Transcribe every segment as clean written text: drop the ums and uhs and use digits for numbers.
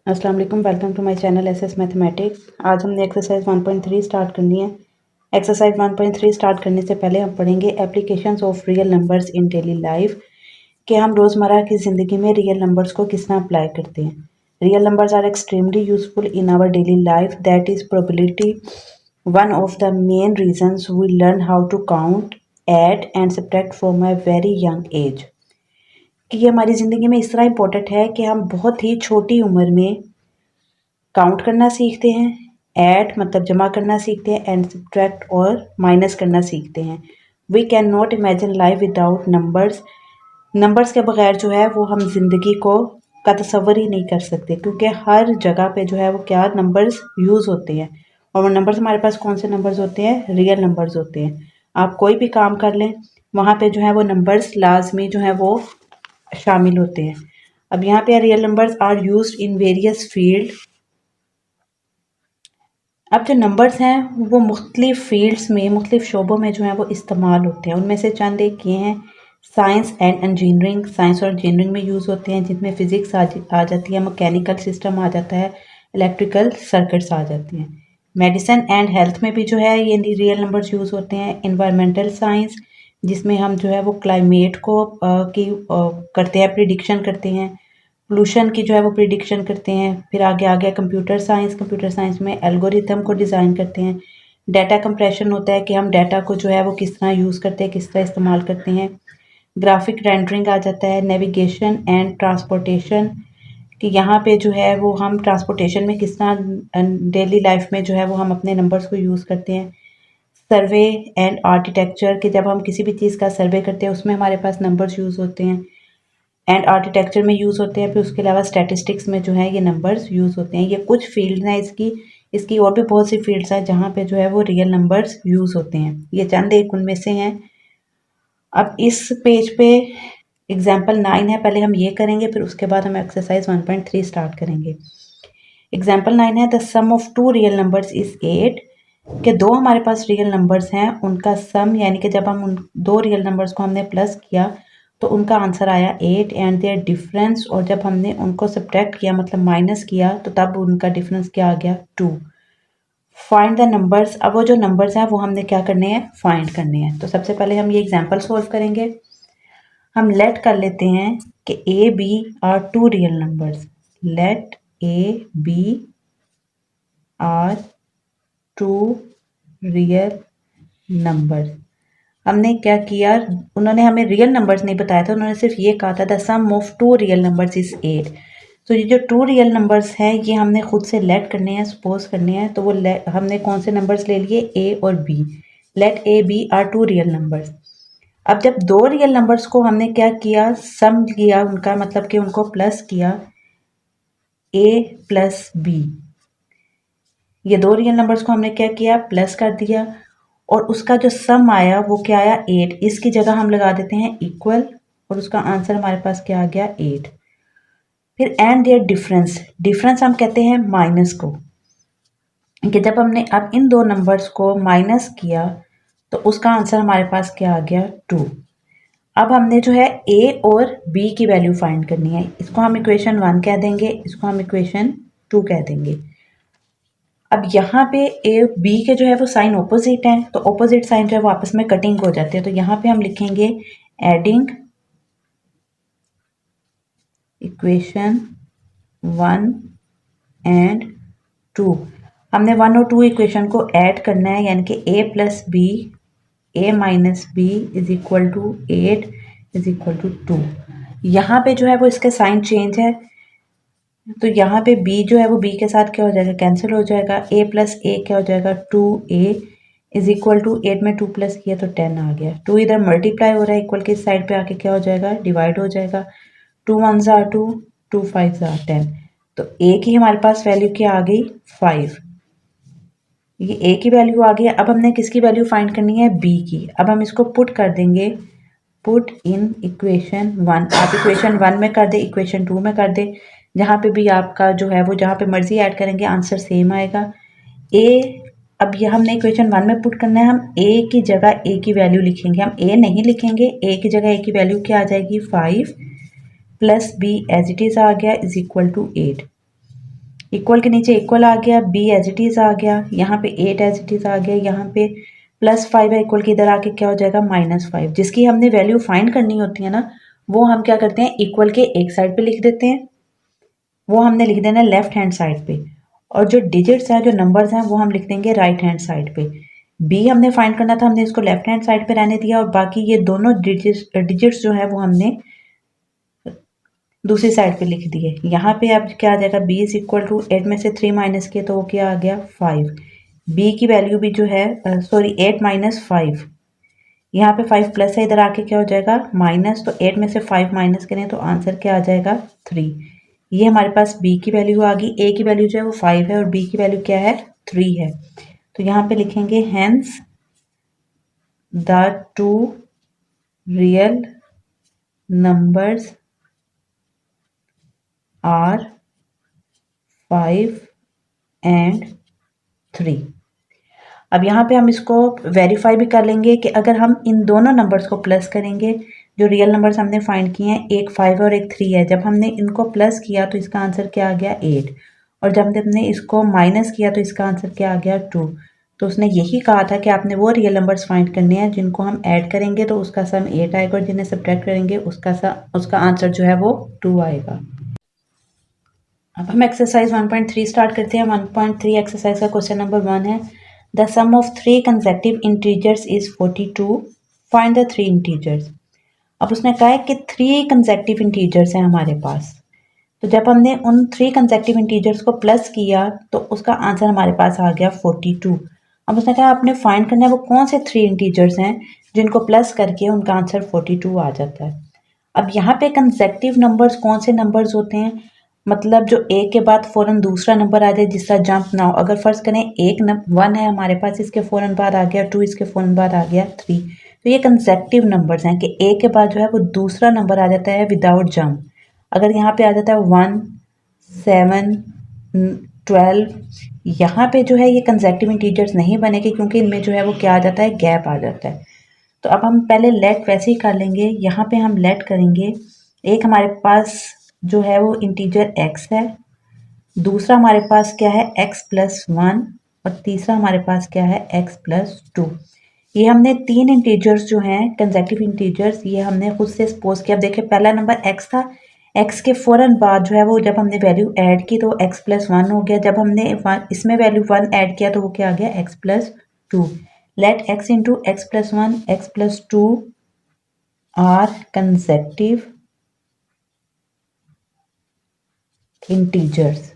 अस्सलाम वालेकुम, welcome to my channel SS mathematics. आज हमने एक्सरसाइज 1.3 स्टार्ट करनी है। एक्सरसाइज 1.3 स्टार्ट करने से पहले हम पढ़ेंगे applications of real numbers in daily life, कि हम रोज़मर्रा की ज़िंदगी में रियल नंबर्स को किस तरह अप्लाई करते हैं। Real numbers are extremely useful in our daily life, that is probability one of the main reasons we learn how to count, add and subtract from a very young age. कि ये हमारी ज़िंदगी में इस तरह important है कि हम बहुत ही छोटी उम्र में काउंट करना सीखते हैं, ऐड मतलब जमा करना सीखते हैं, एंड सब्ट्रैक्ट और माइनस करना सीखते हैं। We can not imagine life without numbers. Numbers के बगैर जो है वो हम ज़िंदगी को का तसव्वुर ही नहीं कर सकते, क्योंकि हर जगह पे जो है वो क्या नंबर्स यूज़ होते हैं। और वो नंबर्स हमारे पास कौन से नंबर्स होते हैं? रियल नंबर्स होते हैं। आप कोई भी काम कर लें, वहाँ पे जो है वो नंबर्स लाजमी जो है वो शामिल होते हैं। अब यहाँ पे real numbers are used in various field. अब जो नंबर्स हैं वो मुख्तलिफ फील्ड्स में, मुख्तलिफ शोबों में जो है वो इस्तेमाल होते हैं। उनमें से चंद एक ये हैं, साइंस एंड इंजीनियरिंग। साइंस और इंजीनियरिंग में यूज़ होते हैं, जिसमें फ़िज़िक्स आ जाती है, मैकेनिकल सिस्टम आ जाता है, इलेक्ट्रिकल सर्किट्स आ जाती हैं। मेडिसिन एंड हेल्थ में भी जो है ये रियल नंबर्स यूज़ होते हैं। इन्वायरमेंटल साइंस, जिसमें हम जो है वो क्लाइमेट को करते हैं, प्रिडिक्शन करते हैं, पोल्यूशन की जो है वो प्रिडिक्शन करते हैं। फिर आगे आ गया कंप्यूटर साइंस। कंप्यूटर साइंस में एल्गोरिथम को डिज़ाइन करते हैं। डाटा कंप्रेशन होता है कि हम डाटा को जो है वो किस तरह यूज़ करते हैं, किस तरह इस्तेमाल करते हैं। ग्राफिक रेंडरिंग आ जाता है। नेविगेशन एंड ट्रांसपोर्टेशन, कि यहाँ पे जो है वो हम ट्रांसपोर्टेशन में किस तरह डेली लाइफ में जो है वो हम अपने नंबर्स को यूज़ करते हैं। सर्वे एंड आर्किटेक्चर, कि जब हम किसी भी चीज़ का सर्वे करते हैं उसमें हमारे पास नंबर्स यूज़ होते हैं, एंड आर्किटेक्चर में यूज़ होते हैं। फिर उसके अलावा स्टैटिस्टिक्स में जो है ये नंबर्स यूज़ होते हैं। ये कुछ फील्ड हैं इसकी। इसकी और भी बहुत सी फील्ड्स हैं जहाँ पे जो है वो रियल नंबर्स यूज़ होते हैं। ये चंद एक उनमें से हैं। अब इस पेज पे एग्जाम्पल 9 है, पहले हम ये करेंगे, फिर उसके बाद हम एक्सरसाइज 1.3 स्टार्ट करेंगे। एग्जाम्पल 9 है, the sum of two real numbers is 8। के दो हमारे पास रियल नंबर्स हैं, उनका सम यानी कि जब हम उन दो रियल नंबर्स को हमने प्लस किया तो उनका आंसर आया 8, एंड देयर डिफरेंस, और जब हमने उनको सब्ट्रैक्ट किया मतलब माइनस किया तो तब उनका डिफरेंस क्या आ गया? 2। Find the numbers. अब वो जो नंबर्स हैं वो हमने क्या करने हैं? फाइंड करने हैं। तो सबसे पहले हम ये एग्जाम्पल सोल्व करेंगे। हम लेट कर लेते हैं कि A B are two real numbers. Let A B are two real numbers. हमने क्या किया, उन्होंने हमें रियल नंबर्स नहीं बताया था, उन्होंने सिर्फ ये कहा था the sum of two real numbers is 8। तो ये जो टू रियल नंबर्स हैं ये हमने खुद से लेट करने हैं, सपोज करने हैं। तो वो हमने कौन से नंबर्स ले लिए? ए और B. Let A B are two real numbers. अब जब दो रियल नंबर्स को हमने क्या किया? सम किया उनका, मतलब कि उनको प्लस किया, ए प्लस बी। ये दो रियल नंबर्स को हमने क्या किया? प्लस कर दिया, और उसका जो सम आया वो क्या आया? 8। इसकी जगह हम लगा देते हैं इक्वल, और उसका आंसर हमारे पास क्या आ गया? 8। फिर एंड देयर डिफरेंस। डिफरेंस हम कहते हैं माइनस को, कि जब हमने अब इन दो नंबर्स को माइनस किया तो उसका आंसर हमारे पास क्या आ गया? 2। अब हमने जो है ए और बी की वैल्यू फाइंड करनी है। इसको हम इक्वेशन 1 कह देंगे, इसको हम इक्वेशन 2 कह देंगे। अब यहाँ पे ए बी के जो है वो साइन ऑपोजिट हैं, तो ऑपोजिट साइन जो है वो आपस में कटिंग हो जाते हैं। तो यहाँ पे हम लिखेंगे एडिंग इक्वेशन 1 एंड 2। हमने 1 और 2 इक्वेशन को ऐड करना है, यानी कि a plus B, A minus B is equal to 8 is equal to 2। यहाँ पे जो है वो इसके साइन चेंज है, तो यहाँ पे b जो है वो b के साथ क्या हो जाएगा? कैंसिल हो जाएगा। a प्लस ए क्या हो जाएगा? 2a इज इक्वल टू 8 में 2 प्लस किया तो 10 आ गया। 2 इधर मल्टीप्लाई हो रहा है, इक्वल के साइड पे आके क्या हो जाएगा? डिवाइड हो जाएगा। 2 1s are 2, 2 5s are 10। तो a की हमारे पास वैल्यू क्या आ गई? 5। ये a की वैल्यू आ गई। अब हमने किसकी वैल्यू फाइंड करनी है? b की। अब हम इसको पुट कर देंगे, पुट इन इक्वेशन 1। आप इक्वेशन 1 में कर दे, इक्वेशन 2 में कर दे, जहाँ पे भी आपका जो है वो जहाँ पे मर्जी ऐड करेंगे आंसर सेम आएगा। ए, अब ये हमने इक्वेशन 1 में पुट करना है, हम ए की जगह ए की वैल्यू लिखेंगे। हम ए नहीं लिखेंगे, ए की जगह ए की वैल्यू क्या आ जाएगी? 5 plus B as it is आ गया इज इक्वल टू 8। इक्वल के नीचे इक्वल आ गया, बी एज इट इज़ आ गया, यहाँ पे 8 एज इट इज़ आ गया, यहाँ पे +5 है, इक्वल के इधर आके क्या हो जाएगा -5। जिसकी हमने वैल्यू फाइंड करनी होती है ना, वो हम क्या करते हैं, इक्वल के एक साइड पे लिख देते हैं, वो हमने लिख देना लेफ्ट हैंड साइड पे, और जो डिजिट्स हैं, जो नंबर्स हैं, वो हम लिख देंगे राइट हैंड साइड पे। बी हमने फाइंड करना था, हमने इसको लेफ्ट हैंड साइड पे रहने दिया, और बाकी ये दोनों डिजिट्स जो है वो हमने दूसरी साइड पे लिख दिए। यहाँ पे अब क्या आ जाएगा, b इज इक्वल टू 8 में से 3 माइनस किए तो वो क्या आ गया 5। b की वैल्यू भी जो है सॉरी 8 माइनस 5, यहाँ पे 5 प्लस है, इधर आके क्या हो जाएगा माइनस, तो 8 में से 5 माइनस करें तो आंसर क्या आ जाएगा 3। ये हमारे पास b की वैल्यू आ गई, a की वैल्यू जो है वो 5 है और b की वैल्यू क्या है 3 है। तो यहाँ पे लिखेंगे hence the two real numbers are 5 and 3। अब यहाँ पे हम इसको वेरीफाई भी कर लेंगे कि अगर हम इन दोनों नंबर्स को प्लस करेंगे, जो रियल नंबर्स हमने फाइंड किए हैं, एक 5 और एक 3 है, जब हमने इनको प्लस किया तो इसका आंसर क्या आ गया 8, और जब हमने इसको माइनस किया तो इसका आंसर क्या आ गया 2। तो उसने यही कहा था कि आपने वो रियल नंबर्स फाइंड करने हैं जिनको हम ऐड करेंगे तो उसका सम 8 आएगा, और जिन्हें सब्ट्रैक्ट करेंगे उसका आंसर जो है वो 2 आएगा। अब हम एक्सरसाइज 1.3 स्टार्ट करते हैं। 1.3 एक्सरसाइज का क्वेश्चन नंबर 1 है, the sum of 3 consecutive integers is 42, find the 3 integers. अब उसने कहा है कि 3 कंसेक्टिव इंटीजर्स हैं हमारे पास, तो जब हमने उन 3 कंसेक्टिव इंटीजर्स को प्लस किया तो उसका आंसर हमारे पास आ गया 42। अब उसने कहा आपने फाइंड करना है वो कौन से 3 इंटीजर्स हैं जिनको प्लस करके उनका आंसर 42 आ जाता है। अब यहाँ पे कंसेक्टिव नंबर्स कौन से नंबर्स होते हैं, मतलब जो एक के बाद फ़ौरन दूसरा नंबर आ जाए जिसका जंप ना हो। अगर फर्ज करें 1 है हमारे पास, इसके फ़ौरन बाद आ गया 2, इसके फ़ौरन बाद आ गया 3, तो ये कंसेक्टिव नंबर्स हैं कि एक के बाद जो है वो दूसरा नंबर आ जाता है विदाउट जंप। अगर यहाँ पे आ जाता है 1, 7, 12, यहाँ पे जो है ये कंसेक्टिव इंटीजर्स नहीं बनेगी क्योंकि इनमें जो है वो क्या आ जाता है, गैप आ जाता है। तो अब हम पहले लेट वैसे ही कर लेंगे, यहाँ पे हम लेट करेंगे। एक हमारे पास जो है वो इंटीजर x है, दूसरा हमारे पास क्या है x+1, और तीसरा हमारे पास क्या है x+2। ये हमने 3 इंटीजर्स जो हैं कंसेक्टिव इंटीजर्स, ये हमने खुद से सपोज किया। अब देखिए पहला नंबर x था, x के फ़ौरन बाद जो है वो जब हमने वैल्यू ऐड की तो x+1 हो गया, जब हमने इसमें वैल्यू 1 ऐड किया तो वो क्या आ गया x+2। Let x into x+1 x+2 are consecutive integers.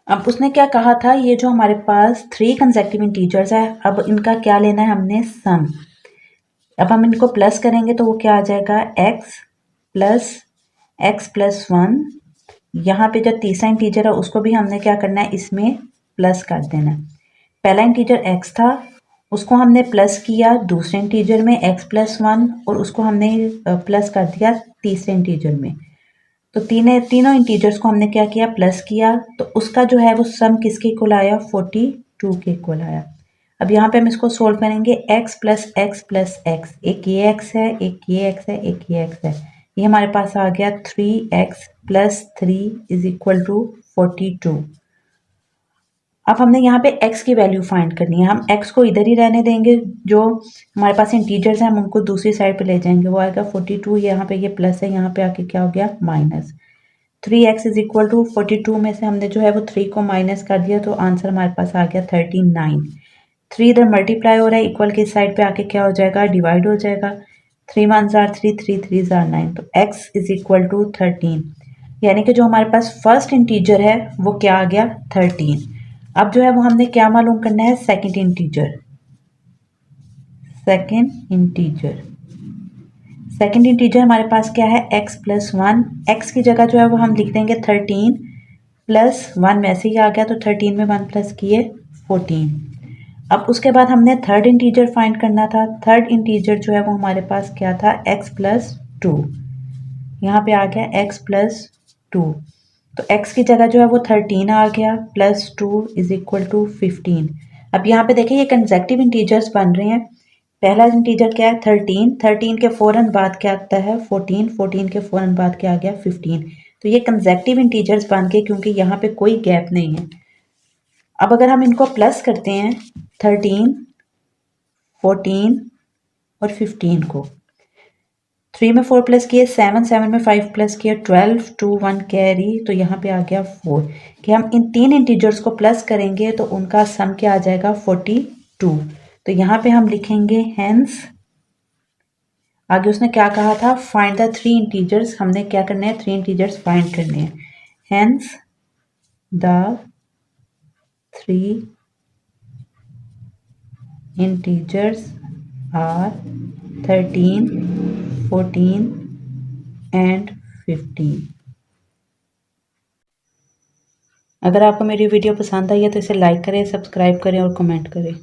अब उसने क्या कहा था, ये जो हमारे पास 3 कंसेक्टिव इंटीजर्स है, अब इनका क्या लेना है हमने सम। अब हम इनको प्लस करेंगे तो वो क्या आ जाएगा x+1। यहाँ पे जो तीसरा इंटीजर है उसको भी हमने क्या करना है, इसमें प्लस कर देना है। पहला इंटीजर x था, उसको हमने प्लस किया दूसरे इंटीजर में x+1, और उसको हमने प्लस कर दिया तीसरे इंटीजर में। तो तीनों इंटीजर्स को हमने क्या किया, प्लस किया, तो उसका जो है वो सम किसके इक्वल आया, 42 के इक्वल आया। अब यहाँ पे हम इसको सोल्व करेंगे, x plus x plus x, एक ये x है, एक ये x है, एक ये x है, ये हमारे पास आ गया 3x plus 3 is equal to 42। अब हमने यहाँ पे x की वैल्यू फाइंड करनी है। हम x को इधर ही रहने देंगे, जो हमारे पास इंटीजर्स हैं हम उनको दूसरी साइड पे ले जाएंगे, वो आएगा 42, यहाँ पे ये प्लस है, यहाँ पे आके क्या हो गया minus. 3x is equal to 42 में से हमने जो है वो 3 को माइनस कर दिया तो आंसर हमारे पास आ गया 39। 3 इधर मल्टीप्लाई हो रहा है, इक्वल की साइड पे आके क्या हो जाएगा, डिवाइड हो जाएगा। 3 1 जार 3, 3 3 जार 9, तो x इज इक्वल टू 13, यानी कि जो हमारे पास फर्स्ट इंटीजर है वो क्या आ गया 13। अब जो है वो हमने क्या मालूम करना है, सेकंड इंटीजर। सेकंड इंटीजर हमारे पास क्या है x+1, x की जगह जो है वो हम लिख देंगे 13 प्लस 1, वैसे ही आ गया तो 13 में 1 प्लस किए 14। अब उसके बाद हमने थर्ड इंटीजर फाइंड करना था। थर्ड इंटीजर जो है वो हमारे पास क्या था, x+2, यहाँ पे आ गया x+2, तो x की जगह जो है वो 13 आ गया, प्लस 2 इज इक्वल टू 15। अब यहाँ पे देखिए ये कंसेक्टिव इंटीजर्स बन रहे हैं। पहला इंटीजर क्या है 13, 13 के फ़ौरन बाद क्या आता है 14, 14 के फ़ौरन बाद क्या आ गया 15। तो ये कंसेक्टिव इंटीजर्स बन गए क्योंकि यहाँ पे कोई गैप नहीं है। अब अगर हम इनको प्लस करते हैं 13, 14 और 15 को, 3 में 4 प्लस किए 7, 7 में 5 प्लस किया 12, 2 1 कैरी, तो यहाँ पे आ गया 4 कि हम इन तीन इंटीजर्स को प्लस करेंगे तो उनका सम क्या आ जाएगा 42। तो यहाँ पे हम लिखेंगे हेंस, आगे उसने क्या कहा था, फाइंड द थ्री इंटीजर्स, हमने क्या करना है, थ्री इंटीजर्स फाइंड करने हैं। Hence the three integers are 13, 14 and 15। अगर आपको मेरी वीडियो पसंद आई है तो इसे लाइक करें, सब्सक्राइब करें और कमेंट करें।